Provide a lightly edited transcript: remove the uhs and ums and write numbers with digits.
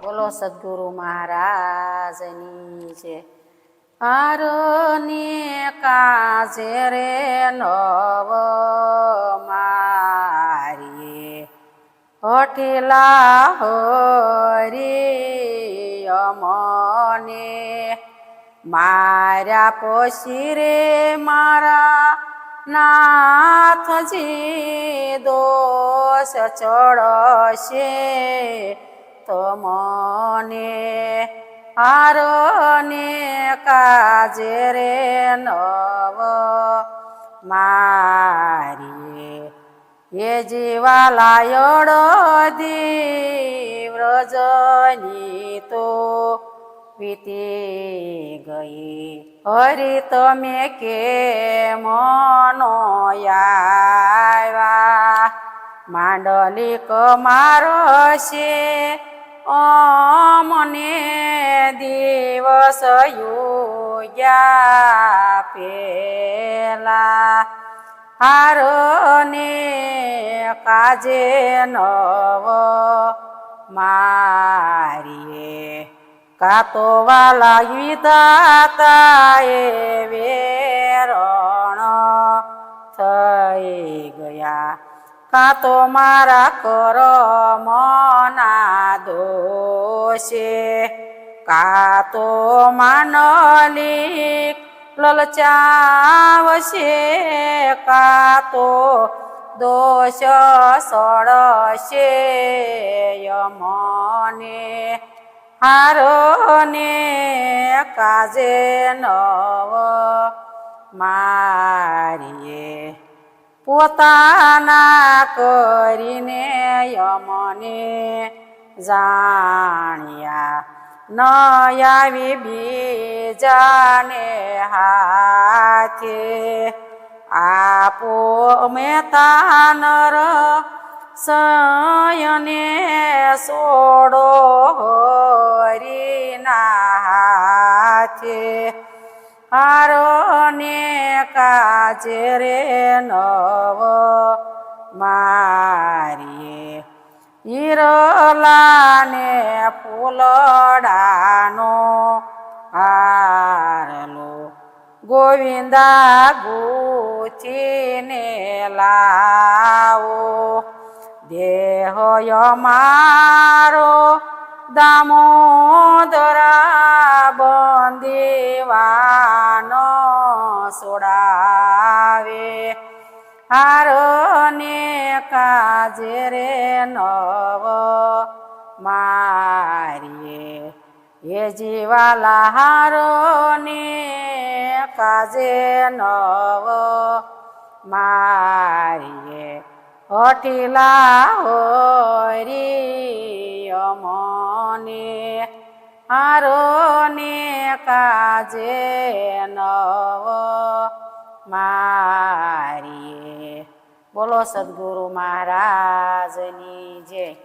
બોલો સદગુરુ મહારાજની છે. હારને કાજે રે નવ મારીએ હોઠલા હોરી અમને માર્યા પોશી રે મારા નાથજી દોષ ચડશે તો મને હારને કાજે રે નવ મારીએ એ જીવાલાયડો દીવ્રજની તો વીતી ગઈ હરી તમે કે મનો આવ્યા માંડલિક મારો છે મને દિવસ યોગ્યા પેલા હારને કાજે નવ મારીએ કાતો વાલા વિધાતા એ વેરણ થઈ ગયા કાતો મારા કરમના દોષે કાતો માનલિક લલચાવશે કાતો દોષ સળશે યમને હારને કાજે નવ મારીએ પોતાના કરીને યમને જાણ્યા ન આવી બીજાને હાથે આપો મેતાનર સયને સોડો હરીના હાથે હારને કાજે રે નવ મારીએ હિરલાને ફૂલડાનો હારલો ગોવિંદા ગુચીને લાવો દેહ મારો દામોદરા બંદીવાનો સોડાવે હારને કાજે રે નવ મારીએ એ જીવાલા હારને કાજે નવ મારીએ હોઠલા હોરી અમને હારને કાજે નવ મારીએ બોલો સદગુરુ મહારાજની જય.